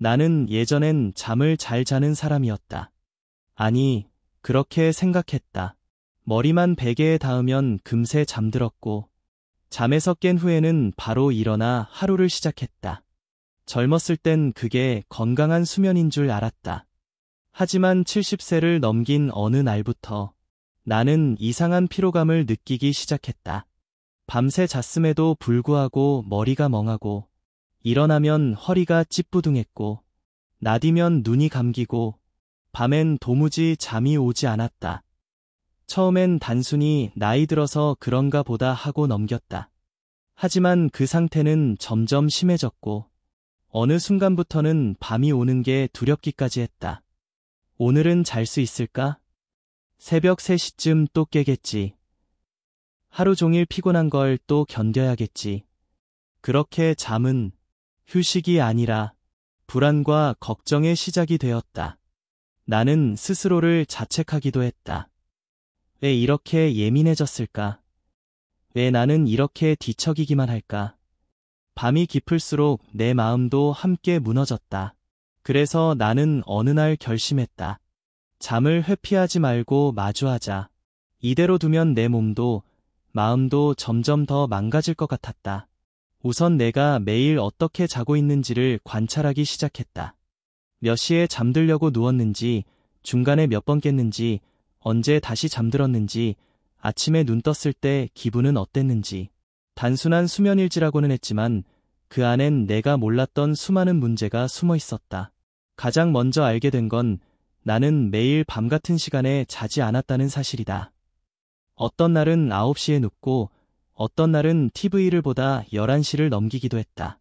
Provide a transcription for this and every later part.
나는 예전엔 잠을 잘 자는 사람이었다. 아니, 그렇게 생각했다. 머리만 베개에 닿으면 금세 잠들었고, 잠에서 깬 후에는 바로 일어나 하루를 시작했다. 젊었을 땐 그게 건강한 수면인 줄 알았다. 하지만 70세를 넘긴 어느 날부터 나는 이상한 피로감을 느끼기 시작했다. 밤새 잤음에도 불구하고 머리가 멍하고, 일어나면 허리가 찌뿌둥했고, 낮이면 눈이 감기고, 밤엔 도무지 잠이 오지 않았다. 처음엔 단순히 나이 들어서 그런가 보다 하고 넘겼다. 하지만 그 상태는 점점 심해졌고, 어느 순간부터는 밤이 오는 게 두렵기까지 했다. 오늘은 잘 수 있을까? 새벽 3시쯤 또 깨겠지. 하루 종일 피곤한 걸 또 견뎌야겠지. 그렇게 잠은 휴식이 아니라 불안과 걱정의 시작이 되었다. 나는 스스로를 자책하기도 했다. 왜 이렇게 예민해졌을까? 왜 나는 이렇게 뒤척이기만 할까? 밤이 깊을수록 내 마음도 함께 무너졌다. 그래서 나는 어느 날 결심했다. 잠을 회피하지 말고 마주하자. 이대로 두면 내 몸도 마음도 점점 더 망가질 것 같았다. 우선 내가 매일 어떻게 자고 있는지를 관찰하기 시작했다. 몇 시에 잠들려고 누웠는지, 중간에 몇 번 깼는지, 언제 다시 잠들었는지, 아침에 눈 떴을 때 기분은 어땠는지. 단순한 수면일지라고는 했지만 그 안엔 내가 몰랐던 수많은 문제가 숨어 있었다. 가장 먼저 알게 된 건 나는 매일 밤 같은 시간에 자지 않았다는 사실이다. 어떤 날은 9시에 눕고 어떤 날은 TV를 보다 11시를 넘기기도 했다.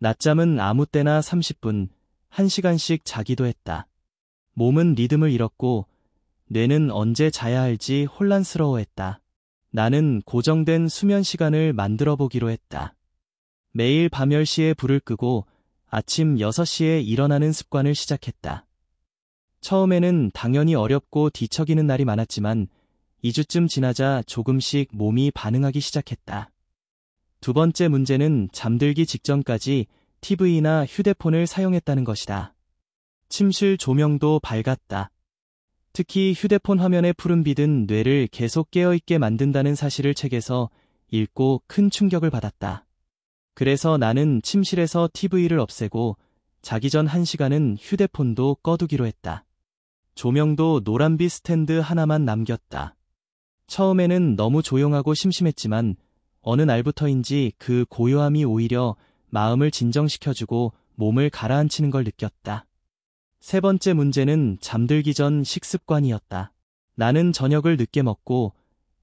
낮잠은 아무 때나 30분, 1시간씩 자기도 했다. 몸은 리듬을 잃었고 뇌는 언제 자야 할지 혼란스러워했다. 나는 고정된 수면 시간을 만들어 보기로 했다. 매일 밤 10시에 불을 끄고 아침 6시에 일어나는 습관을 시작했다. 처음에는 당연히 어렵고 뒤척이는 날이 많았지만 2주쯤 지나자 조금씩 몸이 반응하기 시작했다. 두 번째 문제는 잠들기 직전까지 TV나 휴대폰을 사용했다는 것이다. 침실 조명도 밝았다. 특히 휴대폰 화면의 푸른빛은 뇌를 계속 깨어있게 만든다는 사실을 책에서 읽고 큰 충격을 받았다. 그래서 나는 침실에서 TV를 없애고 자기 전 1시간은 휴대폰도 꺼두기로 했다. 조명도 노란빛 스탠드 하나만 남겼다. 처음에는 너무 조용하고 심심했지만 어느 날부터인지 그 고요함이 오히려 마음을 진정시켜주고 몸을 가라앉히는 걸 느꼈다. 세 번째 문제는 잠들기 전 식습관이었다. 나는 저녁을 늦게 먹고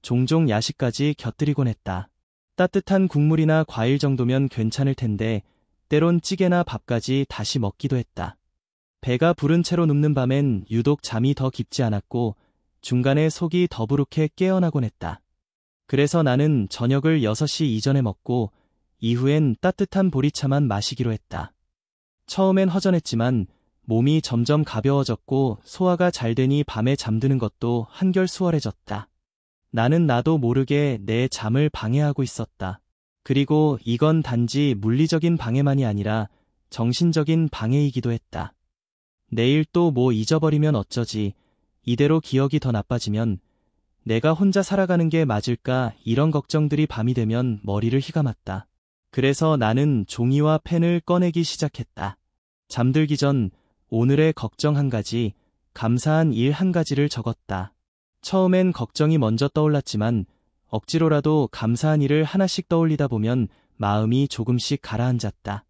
종종 야식까지 곁들이곤 했다. 따뜻한 국물이나 과일 정도면 괜찮을 텐데 때론 찌개나 밥까지 다시 먹기도 했다. 배가 부른 채로 눕는 밤엔 유독 잠이 더 깊지 않았고 중간에 속이 더부룩해 깨어나곤 했다. 그래서 나는 저녁을 6시 이전에 먹고 이후엔 따뜻한 보리차만 마시기로 했다. 처음엔 허전했지만 몸이 점점 가벼워졌고 소화가 잘 되니 밤에 잠드는 것도 한결 수월해졌다. 나는 나도 모르게 내 잠을 방해하고 있었다. 그리고 이건 단지 물리적인 방해만이 아니라 정신적인 방해이기도 했다. 내일 또 뭐 잊어버리면 어쩌지, 이대로 기억이 더 나빠지면 내가 혼자 살아가는 게 맞을까, 이런 걱정들이 밤이 되면 머리를 휘감았다. 그래서 나는 종이와 펜을 꺼내기 시작했다. 잠들기 전 오늘의 걱정 1가지, 감사한 일 1가지를 적었다. 처음엔 걱정이 먼저 떠올랐지만 억지로라도 감사한 일을 하나씩 떠올리다 보면 마음이 조금씩 가라앉았다.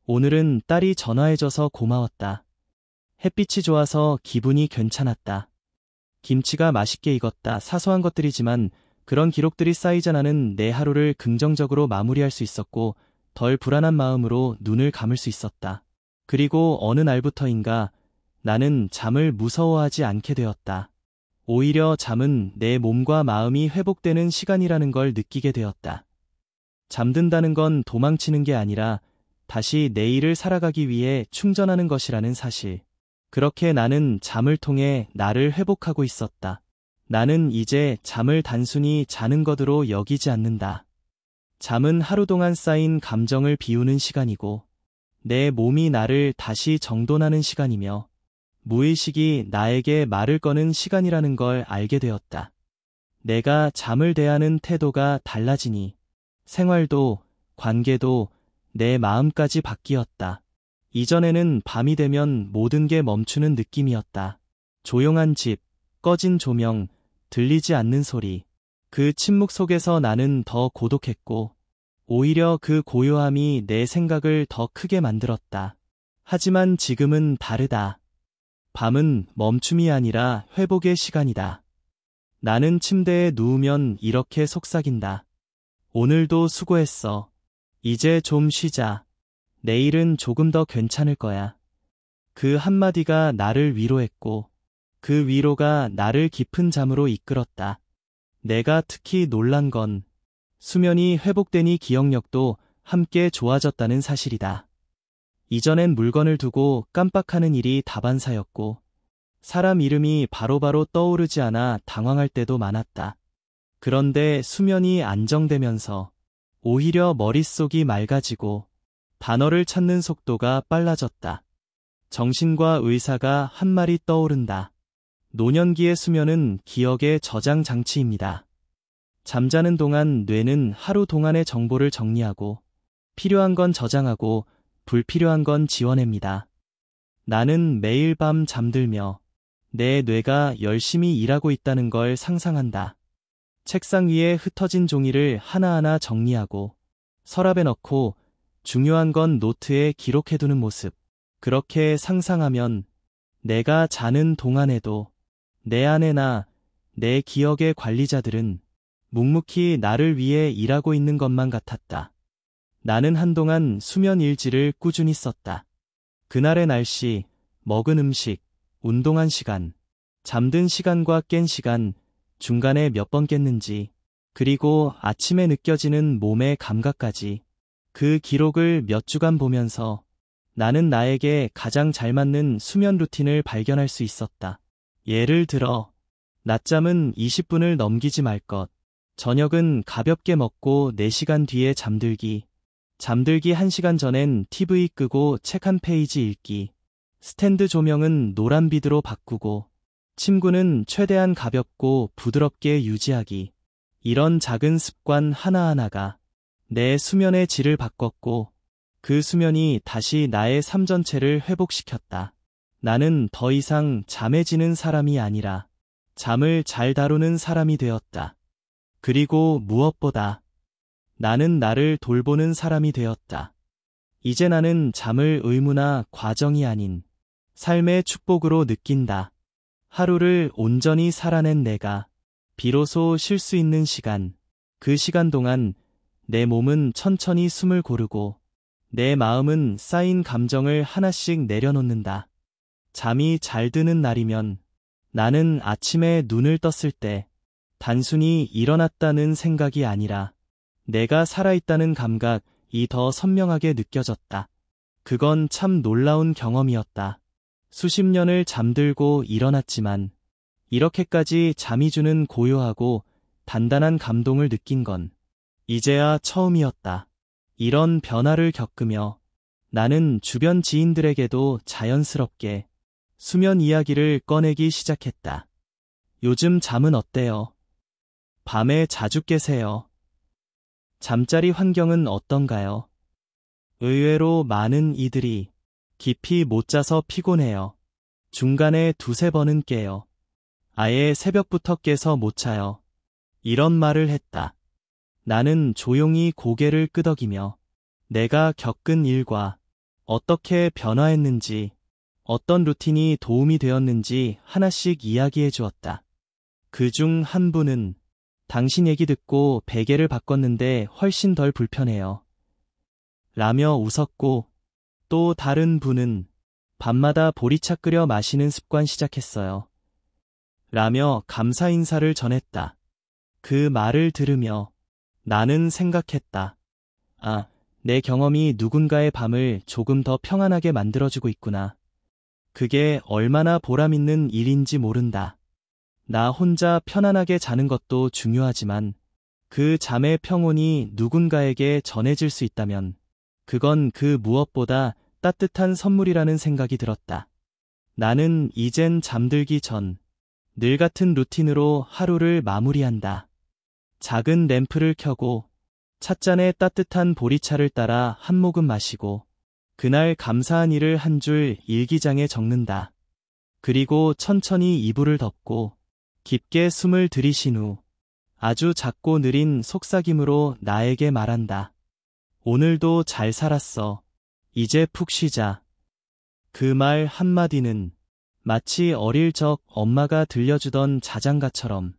오늘은 딸이 전화해줘서 고마웠다. 햇빛이 좋아서 기분이 괜찮았다. 김치가 맛있게 익었다. 사소한 것들이지만 그런 기록들이 쌓이자 나는 내 하루를 긍정적으로 마무리할 수 있었고 덜 불안한 마음으로 눈을 감을 수 있었다. 그리고 어느 날부터인가 나는 잠을 무서워하지 않게 되었다. 오히려 잠은 내 몸과 마음이 회복되는 시간이라는 걸 느끼게 되었다. 잠든다는 건 도망치는 게 아니라 다시 내일을 살아가기 위해 충전하는 것이라는 사실. 그렇게 나는 잠을 통해 나를 회복하고 있었다. 나는 이제 잠을 단순히 자는 것으로 여기지 않는다. 잠은 하루 동안 쌓인 감정을 비우는 시간이고 내 몸이 나를 다시 정돈하는 시간이며 무의식이 나에게 말을 거는 시간이라는 걸 알게 되었다. 내가 잠을 대하는 태도가 달라지니 생활도 관계도 내 마음까지 바뀌었다. 이전에는 밤이 되면 모든 게 멈추는 느낌이었다. 조용한 집, 꺼진 조명, 들리지 않는 소리. 그 침묵 속에서 나는 더 고독했고 오히려 그 고요함이 내 생각을 더 크게 만들었다. 하지만 지금은 다르다. 밤은 멈춤이 아니라 회복의 시간이다. 나는 침대에 누우면 이렇게 속삭인다. 오늘도 수고했어. 이제 좀 쉬자. 내일은 조금 더 괜찮을 거야. 그 한마디가 나를 위로했고 그 위로가 나를 깊은 잠으로 이끌었다. 내가 특히 놀란 건 수면이 회복되니 기억력도 함께 좋아졌다는 사실이다. 이전엔 물건을 두고 깜빡하는 일이 다반사였고 사람 이름이 바로바로 떠오르지 않아 당황할 때도 많았다. 그런데 수면이 안정되면서 오히려 머릿속이 맑아지고 단어를 찾는 속도가 빨라졌다. 정신과 의사가 한 마리 떠오른다. 노년기의 수면은 기억의 저장 장치입니다. 잠자는 동안 뇌는 하루 동안의 정보를 정리하고 필요한 건 저장하고 불필요한 건 지워냅니다. 나는 매일 밤 잠들며 내 뇌가 열심히 일하고 있다는 걸 상상한다. 책상 위에 흩어진 종이를 하나하나 정리하고 서랍에 넣고 중요한 건 노트에 기록해두는 모습. 그렇게 상상하면 내가 자는 동안에도 내 아내나 내 기억의 관리자들은 묵묵히 나를 위해 일하고 있는 것만 같았다. 나는 한동안 수면 일지를 꾸준히 썼다. 그날의 날씨, 먹은 음식, 운동한 시간, 잠든 시간과 깬 시간, 중간에 몇 번 깼는지, 그리고 아침에 느껴지는 몸의 감각까지 그 기록을 몇 주간 보면서 나는 나에게 가장 잘 맞는 수면 루틴을 발견할 수 있었다. 예를 들어, 낮잠은 20분을 넘기지 말 것, 저녁은 가볍게 먹고 4시간 뒤에 잠들기 1시간 전엔 TV 끄고 책 한 페이지 읽기, 스탠드 조명은 노란빛으로 바꾸고, 침구는 최대한 가볍고 부드럽게 유지하기. 이런 작은 습관 하나하나가 내 수면의 질을 바꿨고, 그 수면이 다시 나의 삶 전체를 회복시켰다. 나는 더 이상 잠해지는 사람이 아니라 잠을 잘 다루는 사람이 되었다. 그리고 무엇보다 나는 나를 돌보는 사람이 되었다. 이제 나는 잠을 의무나 과정이 아닌 삶의 축복으로 느낀다. 하루를 온전히 살아낸 내가 비로소 쉴 수 있는 시간, 그 시간 동안 내 몸은 천천히 숨을 고르고 내 마음은 쌓인 감정을 하나씩 내려놓는다. 잠이 잘 드는 날이면 나는 아침에 눈을 떴을 때 단순히 일어났다는 생각이 아니라 내가 살아있다는 감각이 더 선명하게 느껴졌다. 그건 참 놀라운 경험이었다. 수십 년을 잠들고 일어났지만 이렇게까지 잠이 주는 고요하고 단단한 감동을 느낀 건 이제야 처음이었다. 이런 변화를 겪으며 나는 주변 지인들에게도 자연스럽게 수면 이야기를 꺼내기 시작했다. 요즘 잠은 어때요? 밤에 자주 깨세요? 잠자리 환경은 어떤가요? 의외로 많은 이들이 깊이 못 자서 피곤해요. 중간에 두세 번은 깨요. 아예 새벽부터 깨서 못 자요. 이런 말을 했다. 나는 조용히 고개를 끄덕이며 내가 겪은 일과 어떻게 변화했는지, 어떤 루틴이 도움이 되었는지 하나씩 이야기해 주었다. 그중 한 분은 당신 얘기 듣고 베개를 바꿨는데 훨씬 덜 불편해요. 라며 웃었고, 또 다른 분은 밤마다 보리차 끓여 마시는 습관 시작했어요. 라며 감사 인사를 전했다. 그 말을 들으며 나는 생각했다. 아, 내 경험이 누군가의 밤을 조금 더 평안하게 만들어주고 있구나. 그게 얼마나 보람있는 일인지 모른다. 나 혼자 편안하게 자는 것도 중요하지만 그 잠의 평온이 누군가에게 전해질 수 있다면 그건 그 무엇보다 따뜻한 선물이라는 생각이 들었다. 나는 이젠 잠들기 전 늘 같은 루틴으로 하루를 마무리한다. 작은 램프를 켜고 찻잔에 따뜻한 보리차를 따라 한 모금 마시고 그날 감사한 일을 한 줄 일기장에 적는다. 그리고 천천히 이불을 덮고 깊게 숨을 들이쉰 후 아주 작고 느린 속삭임으로 나에게 말한다. 오늘도 잘 살았어. 이제 푹 쉬자. 그 말 한마디는 마치 어릴 적 엄마가 들려주던 자장가처럼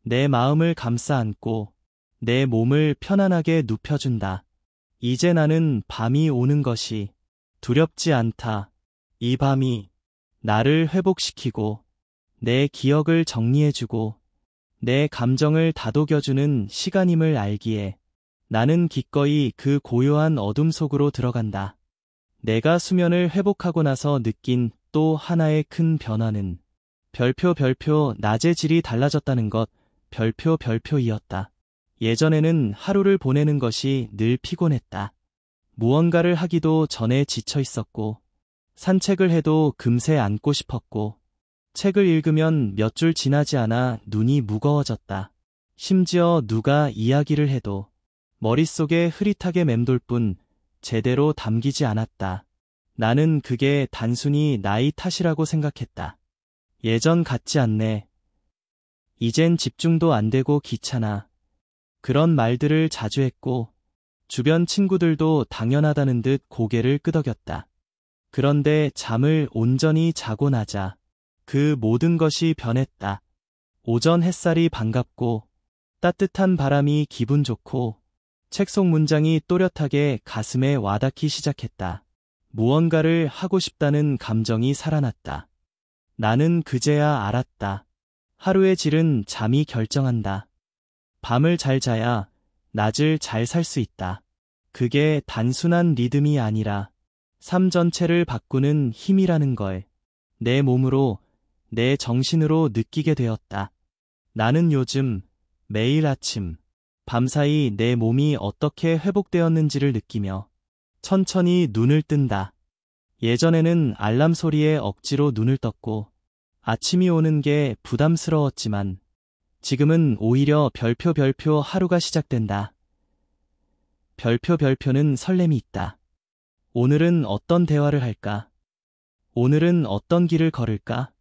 내 마음을 감싸 안고 내 몸을 편안하게 눕혀준다. 이제 나는 밤이 오는 것이 두렵지 않다. 이 밤이 나를 회복시키고 내 기억을 정리해주고 내 감정을 다독여주는 시간임을 알기에 나는 기꺼이 그 고요한 어둠 속으로 들어간다. 내가 수면을 회복하고 나서 느낀 또 하나의 큰 변화는 별표 낮의 질이 달라졌다는 것, 별표이었다. 예전에는 하루를 보내는 것이 늘 피곤했다. 무언가를 하기도 전에 지쳐 있었고, 산책을 해도 금세 앉고 싶었고, 책을 읽으면 몇 줄 지나지 않아 눈이 무거워졌다. 심지어 누가 이야기를 해도 머릿속에 흐릿하게 맴돌 뿐 제대로 담기지 않았다. 나는 그게 단순히 나이 탓이라고 생각했다. 예전 같지 않네. 이젠 집중도 안 되고 귀찮아. 그런 말들을 자주 했고 주변 친구들도 당연하다는 듯 고개를 끄덕였다. 그런데 잠을 온전히 자고 나자 그 모든 것이 변했다. 오전 햇살이 반갑고 따뜻한 바람이 기분 좋고 책 속 문장이 또렷하게 가슴에 와닿기 시작했다. 무언가를 하고 싶다는 감정이 살아났다. 나는 그제야 알았다. 하루의 질은 잠이 결정한다. 밤을 잘 자야 낮을 잘 살 수 있다. 그게 단순한 리듬이 아니라 삶 전체를 바꾸는 힘이라는 걸 내 몸으로, 내 정신으로 느끼게 되었다. 나는 요즘 매일 아침, 밤사이 내 몸이 어떻게 회복되었는지를 느끼며 천천히 눈을 뜬다. 예전에는 알람 소리에 억지로 눈을 떴고 아침이 오는 게 부담스러웠지만 지금은 오히려 별표 하루가 시작된다. 별표는 설렘이 있다. 오늘은 어떤 대화를 할까? 오늘은 어떤 길을 걸을까?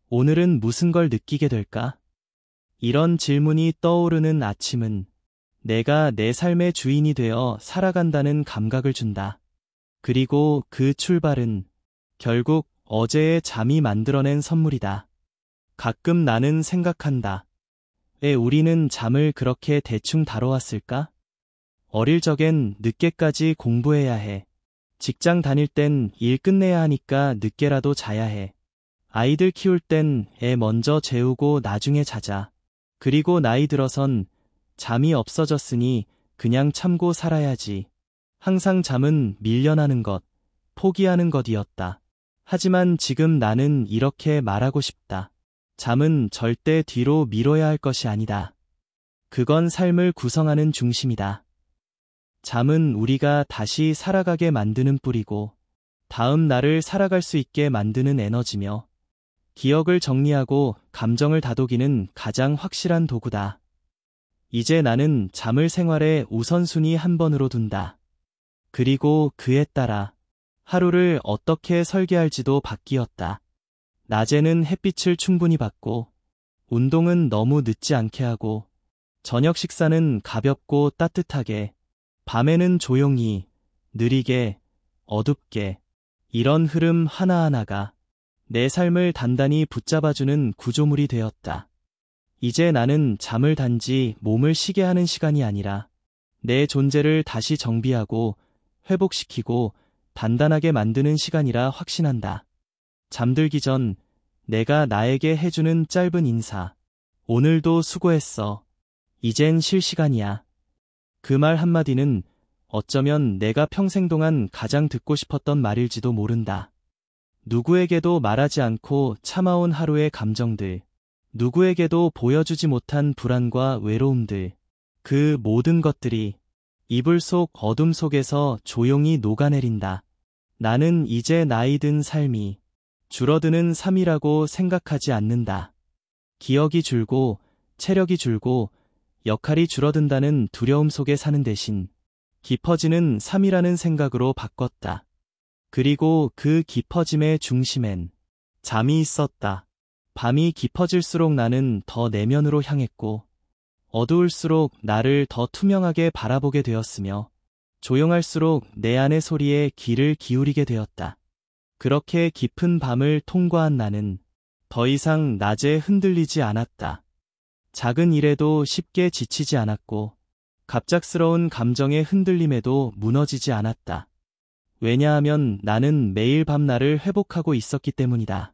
오늘은 무슨 걸 느끼게 될까? 이런 질문이 떠오르는 아침은 내가 내 삶의 주인이 되어 살아간다는 감각을 준다. 그리고 그 출발은 결국 어제의 잠이 만들어낸 선물이다. 가끔 나는 생각한다. 왜 우리는 잠을 그렇게 대충 다뤄왔을까? 어릴 적엔 늦게까지 공부해야 해. 직장 다닐 땐 일 끝내야 하니까 늦게라도 자야 해. 아이들 키울 땐 애 먼저 재우고 나중에 자자. 그리고 나이 들어선 잠이 없어졌으니 그냥 참고 살아야지. 항상 잠은 밀려나는 것, 포기하는 것이었다. 하지만 지금 나는 이렇게 말하고 싶다. 잠은 절대 뒤로 미뤄야 할 것이 아니다. 그건 삶을 구성하는 중심이다. 잠은 우리가 다시 살아가게 만드는 뿌리고 다음 날을 살아갈 수 있게 만드는 에너지며 기억을 정리하고 감정을 다독이는 가장 확실한 도구다. 이제 나는 잠을 생활의 우선순위 한 번으로 둔다. 그리고 그에 따라 하루를 어떻게 설계할지도 바뀌었다. 낮에는 햇빛을 충분히 받고 운동은 너무 늦지 않게 하고 저녁 식사는 가볍고 따뜻하게 밤에는 조용히 느리게 어둡게 이런 흐름 하나하나가 내 삶을 단단히 붙잡아주는 구조물이 되었다. 이제 나는 잠을 단지 몸을 쉬게 하는 시간이 아니라 내 존재를 다시 정비하고 회복시키고 단단하게 만드는 시간이라 확신한다. 잠들기 전 내가 나에게 해주는 짧은 인사. 오늘도 수고했어. 이젠 쉴 시간이야. 그 말 한마디는 어쩌면 내가 평생 동안 가장 듣고 싶었던 말일지도 모른다. 누구에게도 말하지 않고 참아온 하루의 감정들, 누구에게도 보여주지 못한 불안과 외로움들, 그 모든 것들이 이불 속 어둠 속에서 조용히 녹아내린다. 나는 이제 나이 든 삶이 줄어드는 삶이라고 생각하지 않는다. 기억이 줄고 체력이 줄고 역할이 줄어든다는 두려움 속에 사는 대신 깊어지는 삶이라는 생각으로 바꿨다. 그리고 그 깊어짐의 중심엔 잠이 있었다. 밤이 깊어질수록 나는 더 내면으로 향했고 어두울수록 나를 더 투명하게 바라보게 되었으며 조용할수록 내 안의 소리에 귀를 기울이게 되었다. 그렇게 깊은 밤을 통과한 나는 더 이상 낮에 흔들리지 않았다. 작은 일에도 쉽게 지치지 않았고 갑작스러운 감정의 흔들림에도 무너지지 않았다. 왜냐하면 나는 매일 밤 나를 회복하고 있었기 때문이다.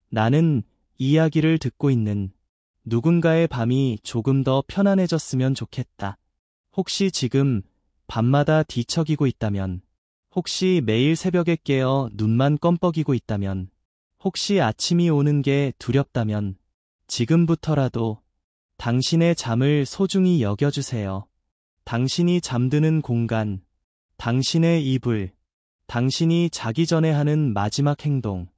나는 이야기를 듣고 있는 누군가의 밤이 조금 더 편안해졌으면 좋겠다. 혹시 지금 밤마다 뒤척이고 있다면, 혹시 매일 새벽에 깨어 눈만 껌뻑이고 있다면, 혹시 아침이 오는 게 두렵다면, 지금부터라도 당신의 잠을 소중히 여겨주세요. 당신이 잠드는 공간, 당신의 이불, 당신이 자기 전에 하는 마지막 행동,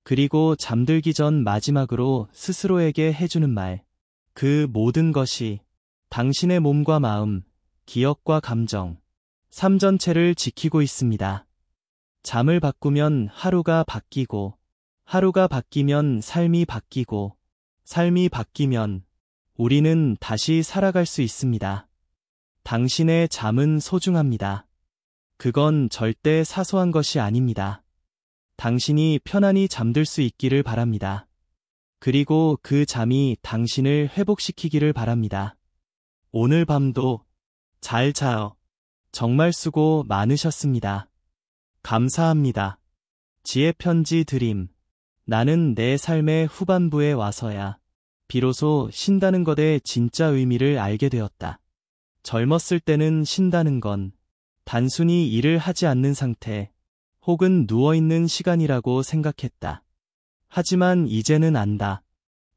그리고 잠들기 전 마지막으로 스스로에게 해주는 말, 그 모든 것이 당신의 몸과 마음, 기억과 감정, 삶 전체를 지키고 있습니다. 잠을 바꾸면 하루가 바뀌고, 하루가 바뀌면 삶이 바뀌고, 삶이 바뀌면 우리는 다시 살아갈 수 있습니다. 당신의 잠은 소중합니다. 그건 절대 사소한 것이 아닙니다. 당신이 편안히 잠들 수 있기를 바랍니다. 그리고 그 잠이 당신을 회복시키기를 바랍니다. 오늘 밤도 잘 자요. 정말 수고 많으셨습니다. 감사합니다. 지혜 편지 드림. 나는 내 삶의 후반부에 와서야 비로소 쉰다는 것의 진짜 의미를 알게 되었다. 젊었을 때는 쉰다는 건 단순히 일을 하지 않는 상태, 혹은 누워있는 시간이라고 생각했다. 하지만 이제는 안다.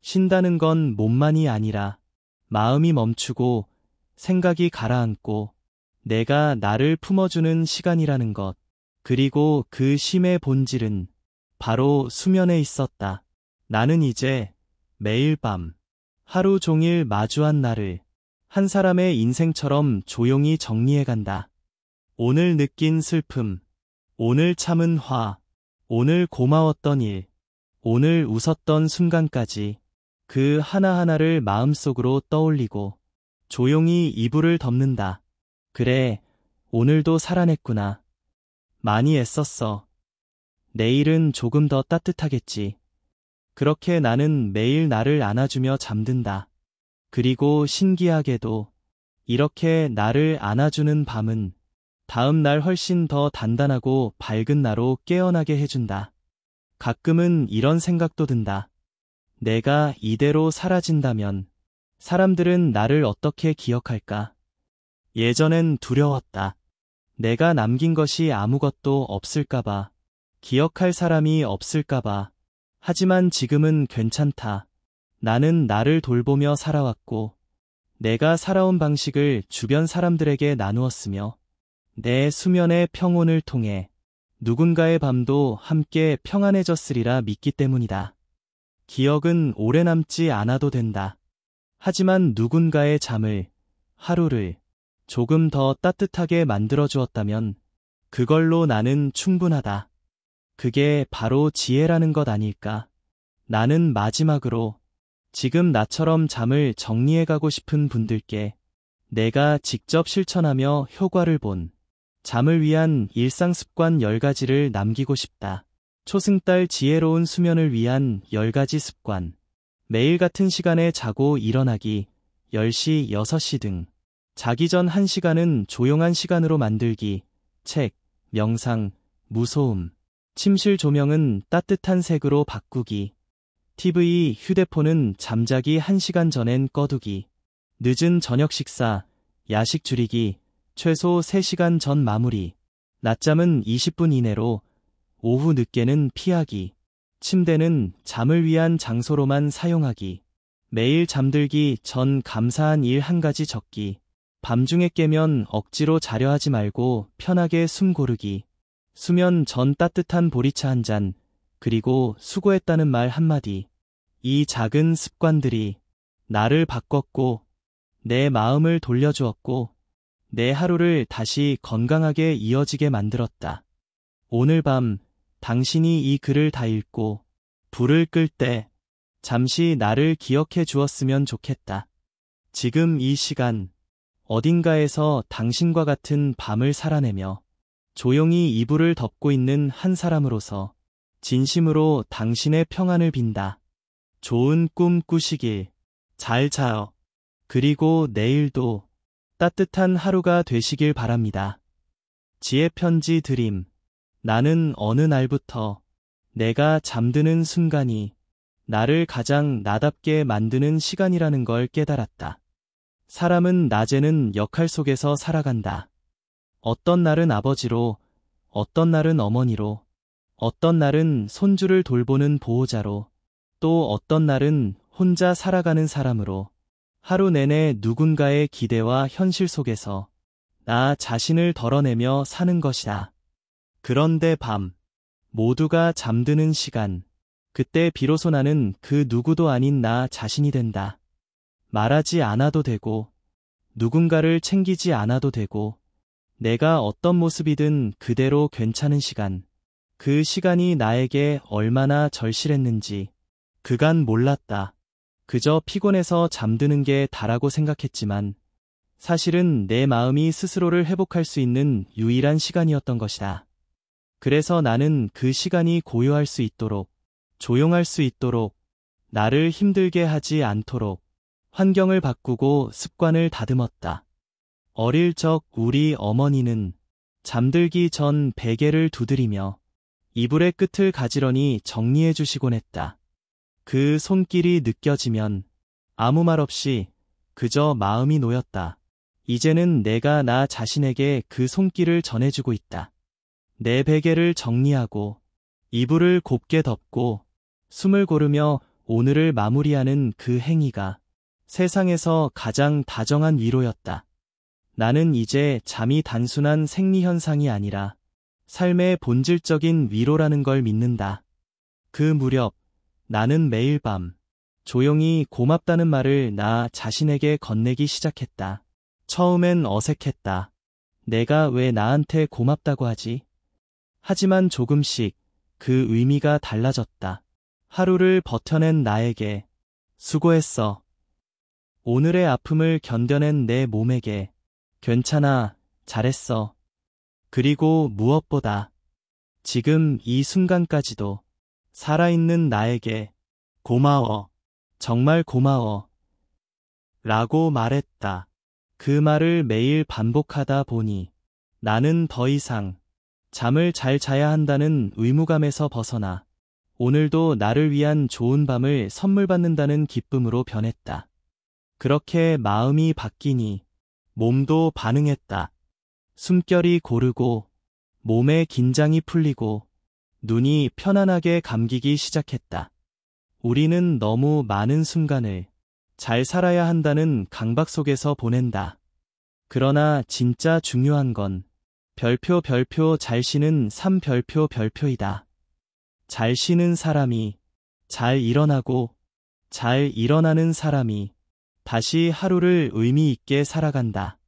쉰다는 건 몸만이 아니라 마음이 멈추고 생각이 가라앉고 내가 나를 품어주는 시간이라는 것. 그리고 그 쉼의 본질은 바로 수면에 있었다. 나는 이제 매일 밤 하루 종일 마주한 나를 한 사람의 인생처럼 조용히 정리해간다. 오늘 느낀 슬픔, 오늘 참은 화, 오늘 고마웠던 일, 오늘 웃었던 순간까지 그 하나하나를 마음속으로 떠올리고 조용히 이불을 덮는다. 그래, 오늘도 살아냈구나. 많이 애썼어. 내일은 조금 더 따뜻하겠지. 그렇게 나는 매일 나를 안아주며 잠든다. 그리고 신기하게도 이렇게 나를 안아주는 밤은 다음 날 훨씬 더 단단하고 밝은 나로 깨어나게 해준다. 가끔은 이런 생각도 든다. 내가 이대로 사라진다면 사람들은 나를 어떻게 기억할까? 예전엔 두려웠다. 내가 남긴 것이 아무것도 없을까봐, 기억할 사람이 없을까봐. 하지만 지금은 괜찮다. 나는 나를 돌보며 살아왔고, 내가 살아온 방식을 주변 사람들에게 나누었으며, 내 수면의 평온을 통해 누군가의 밤도 함께 평안해졌으리라 믿기 때문이다. 기억은 오래 남지 않아도 된다. 하지만 누군가의 잠을, 하루를 조금 더 따뜻하게 만들어주었다면 그걸로 나는 충분하다. 그게 바로 지혜라는 것 아닐까? 나는 마지막으로 지금 나처럼 잠을 정리해가고 싶은 분들께 내가 직접 실천하며 효과를 본 잠을 위한 일상습관 10가지를 남기고 싶다. 초승달 지혜로운 수면을 위한 10가지 습관. 매일 같은 시간에 자고 일어나기, 10시, 6시 등. 자기 전 1시간은 조용한 시간으로 만들기, 책, 명상, 무소음. 침실 조명은 따뜻한 색으로 바꾸기. TV, 휴대폰은 잠자기 1시간 전엔 꺼두기. 늦은 저녁 식사, 야식 줄이기, 최소 3시간 전 마무리. 낮잠은 20분 이내로, 오후 늦게는 피하기. 침대는 잠을 위한 장소로만 사용하기. 매일 잠들기 전 감사한 일 1가지 적기. 밤중에 깨면 억지로 자려 하지 말고 편하게 숨 고르기. 수면 전 따뜻한 보리차 한 잔, 그리고 수고했다는 말 한마디. 이 작은 습관들이 나를 바꿨고, 내 마음을 돌려주었고, 내 하루를 다시 건강하게 이어지게 만들었다. 오늘 밤 당신이 이 글을 다 읽고 불을 끌 때 잠시 나를 기억해 주었으면 좋겠다. 지금 이 시간 어딘가에서 당신과 같은 밤을 살아내며 조용히 이불을 덮고 있는 한 사람으로서 진심으로 당신의 평안을 빈다. 좋은 꿈 꾸시길. 잘 자요. 그리고 내일도 따뜻한 하루가 되시길 바랍니다. 지혜 편지 드림. 나는 어느 날부터 내가 잠드는 순간이 나를 가장 나답게 만드는 시간이라는 걸 깨달았다. 사람은 낮에는 역할 속에서 살아간다. 어떤 날은 아버지로, 어떤 날은 어머니로, 어떤 날은 손주를 돌보는 보호자로, 또 어떤 날은 혼자 살아가는 사람으로 하루 내내 누군가의 기대와 현실 속에서 나 자신을 덜어내며 사는 것이다. 그런데 밤, 모두가 잠드는 시간, 그때 비로소 나는 그 누구도 아닌 나 자신이 된다. 말하지 않아도 되고, 누군가를 챙기지 않아도 되고, 내가 어떤 모습이든 그대로 괜찮은 시간, 그 시간이 나에게 얼마나 절실했는지 그간 몰랐다. 그저 피곤해서 잠드는 게 다라고 생각했지만 사실은 내 마음이 스스로를 회복할 수 있는 유일한 시간이었던 것이다. 그래서 나는 그 시간이 고요할 수 있도록, 조용할 수 있도록, 나를 힘들게 하지 않도록 환경을 바꾸고 습관을 다듬었다. 어릴 적 우리 어머니는 잠들기 전 베개를 두드리며 이불의 끝을 가지런히 정리해 주시곤 했다. 그 손길이 느껴지면 아무 말 없이 그저 마음이 놓였다. 이제는 내가 나 자신에게 그 손길을 전해주고 있다. 내 베개를 정리하고 이불을 곱게 덮고 숨을 고르며 오늘을 마무리하는 그 행위가 세상에서 가장 다정한 위로였다. 나는 이제 잠이 단순한 생리현상이 아니라 삶의 본질적인 위로라는 걸 믿는다. 그 무렵 나는 매일 밤 조용히 고맙다는 말을 나 자신에게 건네기 시작했다. 처음엔 어색했다. 내가 왜 나한테 고맙다고 하지? 하지만 조금씩 그 의미가 달라졌다. 하루를 버텨낸 나에게 수고했어. 오늘의 아픔을 견뎌낸 내 몸에게 괜찮아, 잘했어. 그리고 무엇보다 지금 이 순간까지도 살아있는 나에게 고마워, 정말 고마워 라고 말했다. 그 말을 매일 반복하다 보니 나는 더 이상 잠을 잘 자야 한다는 의무감에서 벗어나 오늘도 나를 위한 좋은 밤을 선물 받는다는 기쁨으로 변했다. 그렇게 마음이 바뀌니 몸도 반응했다. 숨결이 고르고 몸의 긴장이 풀리고 눈이 편안하게 감기기 시작했다. 우리는 너무 많은 순간을 잘 살아야 한다는 강박 속에서 보낸다. 그러나 진짜 중요한 건 별표 잘 쉬는 3별표이다. 잘 쉬는 사람이 잘 일어나고 잘 일어나는 사람이 다시 하루를 의미 있게 살아간다.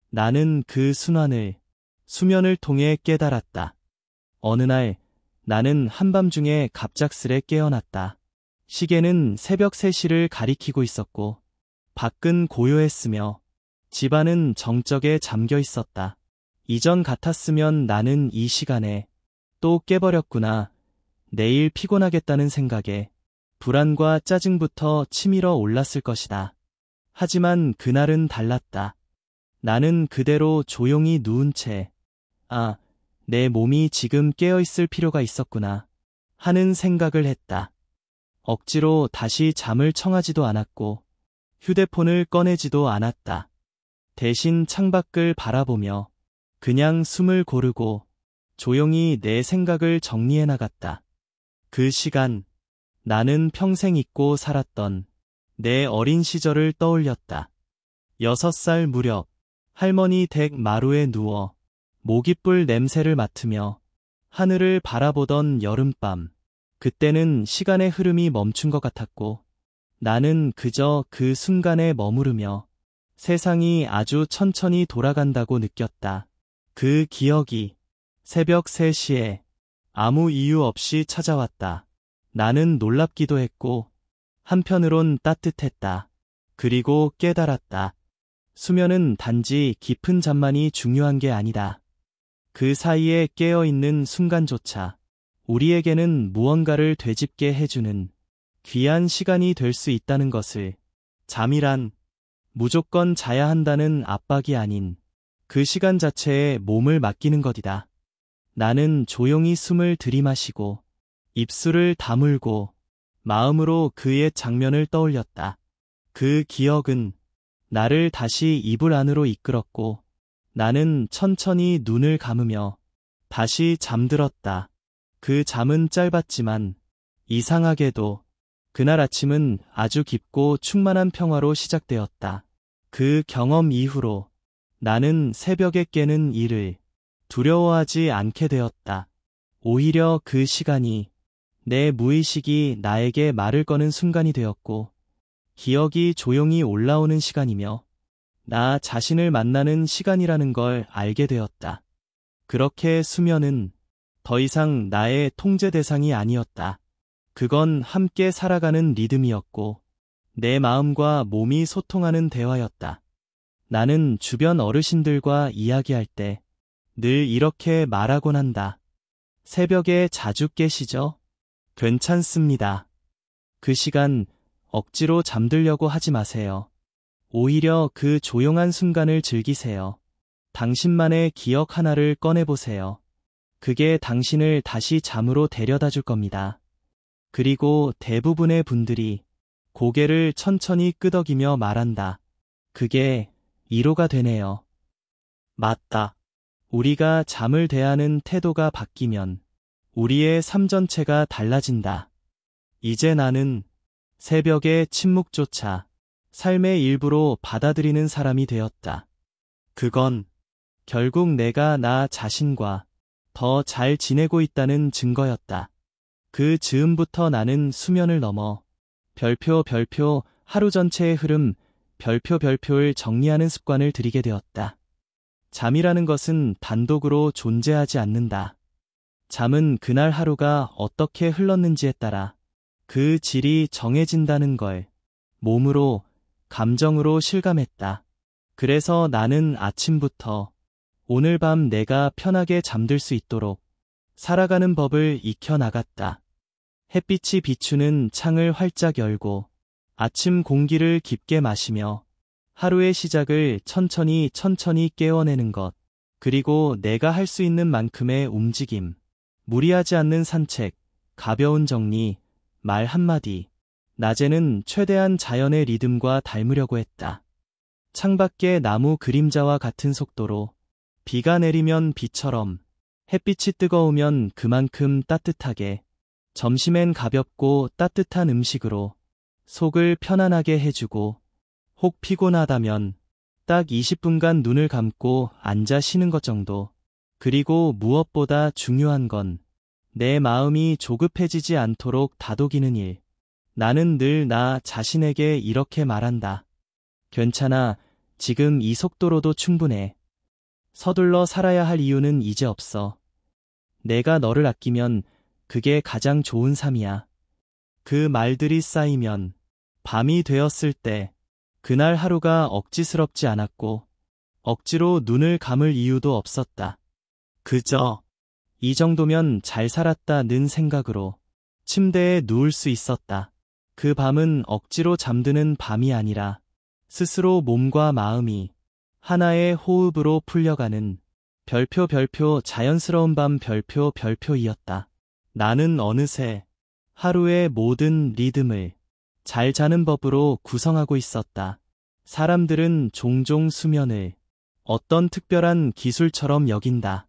나는 그 순환을 수면을 통해 깨달았다. 어느 날 나는 한밤중에 갑작스레 깨어났다. 시계는 새벽 3시를 가리키고 있었고 밖은 고요했으며 집안은 정적에 잠겨 있었다. 이전 같았으면 나는 이 시간에 또 깨버렸구나. 내일 피곤하겠다는 생각에 불안과 짜증부터 치밀어 올랐을 것이다. 하지만 그날은 달랐다. 나는 그대로 조용히 누운 채 내 몸이 지금 깨어있을 필요가 있었구나 하는 생각을 했다. 억지로 다시 잠을 청하지도 않았고 휴대폰을 꺼내지도 않았다. 대신 창밖을 바라보며 그냥 숨을 고르고 조용히 내 생각을 정리해 나갔다. 그 시간 나는 평생 잊고 살았던 내 어린 시절을 떠올렸다. 6살 무렵 할머니 댁 마루에 누워 모깃불 냄새를 맡으며 하늘을 바라보던 여름밤. 그때는 시간의 흐름이 멈춘 것 같았고 나는 그저 그 순간에 머무르며 세상이 아주 천천히 돌아간다고 느꼈다. 그 기억이 새벽 3시에 아무 이유 없이 찾아왔다. 나는 놀랍기도 했고 한편으론 따뜻했다. 그리고 깨달았다. 수면은 단지 깊은 잠만이 중요한 게 아니다. 그 사이에 깨어있는 순간조차 우리에게는 무언가를 되짚게 해주는 귀한 시간이 될 수 있다는 것을. 잠이란 무조건 자야 한다는 압박이 아닌 그 시간 자체에 몸을 맡기는 것이다. 나는 조용히 숨을 들이마시고 입술을 다물고 마음으로 그 옛 장면을 떠올렸다. 그 기억은 나를 다시 이불 안으로 이끌었고 나는 천천히 눈을 감으며 다시 잠들었다. 그 잠은 짧았지만 이상하게도 그날 아침은 아주 깊고 충만한 평화로 시작되었다. 그 경험 이후로 나는 새벽에 깨는 일을 두려워하지 않게 되었다. 오히려 그 시간이 내 무의식이 나에게 말을 거는 순간이 되었고 기억이 조용히 올라오는 시간이며 나 자신을 만나는 시간이라는 걸 알게 되었다. 그렇게 수면은 더 이상 나의 통제 대상이 아니었다. 그건 함께 살아가는 리듬이었고 내 마음과 몸이 소통하는 대화였다. 나는 주변 어르신들과 이야기할 때 늘 이렇게 말하곤 한다. 새벽에 자주 깨시죠? 괜찮습니다. 그 시간 억지로 잠들려고 하지 마세요. 오히려 그 조용한 순간을 즐기세요. 당신만의 기억 하나를 꺼내보세요. 그게 당신을 다시 잠으로 데려다 줄 겁니다. 그리고 대부분의 분들이 고개를 천천히 끄덕이며 말한다. 그게 위로가 되네요. 맞다. 우리가 잠을 대하는 태도가 바뀌면 우리의 삶 전체가 달라진다. 이제 나는 새벽의 침묵조차 삶의 일부로 받아들이는 사람이 되었다. 그건 결국 내가 나 자신과 더 잘 지내고 있다는 증거였다. 그 즈음부터 나는 수면을 넘어 별표 하루 전체의 흐름 별표를 정리하는 습관을 들이게 되었다. 잠이라는 것은 단독으로 존재하지 않는다. 잠은 그날 하루가 어떻게 흘렀는지에 따라 그 질이 정해진다는 걸 몸으로, 감정으로 실감했다. 그래서 나는 아침부터 오늘 밤 내가 편하게 잠들 수 있도록 살아가는 법을 익혀나갔다. 햇빛이 비추는 창을 활짝 열고 아침 공기를 깊게 마시며 하루의 시작을 천천히 깨워내는 것, 그리고 내가 할 수 있는 만큼의 움직임, 무리하지 않는 산책, 가벼운 정리, 말 한마디. 낮에는 최대한 자연의 리듬과 닮으려고 했다. 창밖의 나무 그림자와 같은 속도로, 비가 내리면 비처럼, 햇빛이 뜨거우면 그만큼 따뜻하게, 점심엔 가볍고 따뜻한 음식으로 속을 편안하게 해주고, 혹 피곤하다면 딱 20분간 눈을 감고 앉아 쉬는 것 정도. 그리고 무엇보다 중요한 건 내 마음이 조급해지지 않도록 다독이는 일. 나는 늘 나 자신에게 이렇게 말한다. 괜찮아, 지금 이 속도로도 충분해. 서둘러 살아야 할 이유는 이제 없어. 내가 너를 아끼면 그게 가장 좋은 삶이야. 그 말들이 쌓이면 밤이 되었을 때 그날 하루가 억지스럽지 않았고 억지로 눈을 감을 이유도 없었다. 그저 이 정도면 잘 살았다는 생각으로 침대에 누울 수 있었다. 그 밤은 억지로 잠드는 밤이 아니라 스스로 몸과 마음이 하나의 호흡으로 풀려가는 별표 자연스러운 밤 별표이었다. 나는 어느새 하루의 모든 리듬을 잘 자는 법으로 구성하고 있었다. 사람들은 종종 수면을 어떤 특별한 기술처럼 여긴다.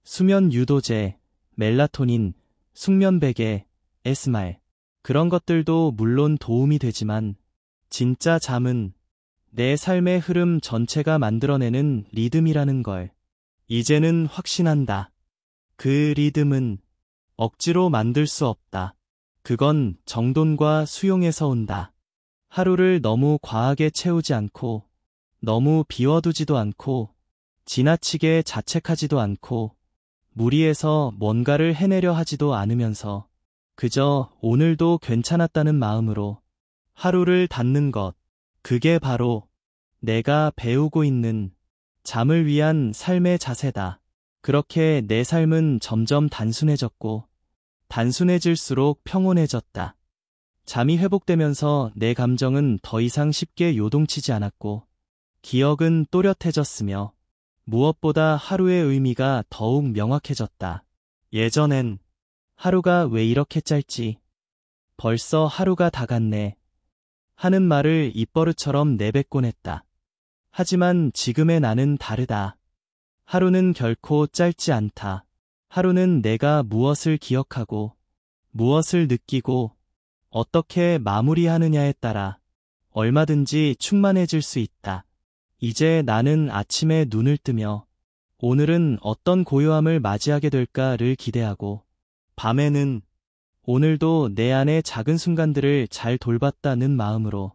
수면 유도제, 멜라토닌, 숙면베개, 에스말, 그런 것들도 물론 도움이 되지만 진짜 잠은 내 삶의 흐름 전체가 만들어내는 리듬이라는 걸 이제는 확신한다. 그 리듬은 억지로 만들 수 없다. 그건 정돈과 수용에서 온다. 하루를 너무 과하게 채우지 않고, 너무 비워두지도 않고, 지나치게 자책하지도 않고, 무리해서 뭔가를 해내려 하지도 않으면서, 그저 오늘도 괜찮았다는 마음으로 하루를 닫는 것. 그게 바로 내가 배우고 있는 잠을 위한 삶의 자세다. 그렇게 내 삶은 점점 단순해졌고, 단순해질수록 평온해졌다. 잠이 회복되면서 내 감정은 더 이상 쉽게 요동치지 않았고, 기억은 또렷해졌으며, 무엇보다 하루의 의미가 더욱 명확해졌다. 예전엔 하루가 왜 이렇게 짧지? 벌써 하루가 다 갔네. 하는 말을 입버릇처럼 내뱉곤 했다. 하지만 지금의 나는 다르다. 하루는 결코 짧지 않다. 하루는 내가 무엇을 기억하고, 무엇을 느끼고, 어떻게 마무리하느냐에 따라 얼마든지 충만해질 수 있다. 이제 나는 아침에 눈을 뜨며 오늘은 어떤 고요함을 맞이하게 될까를 기대하고, 밤에는 오늘도 내 안의 작은 순간들을 잘 돌봤다는 마음으로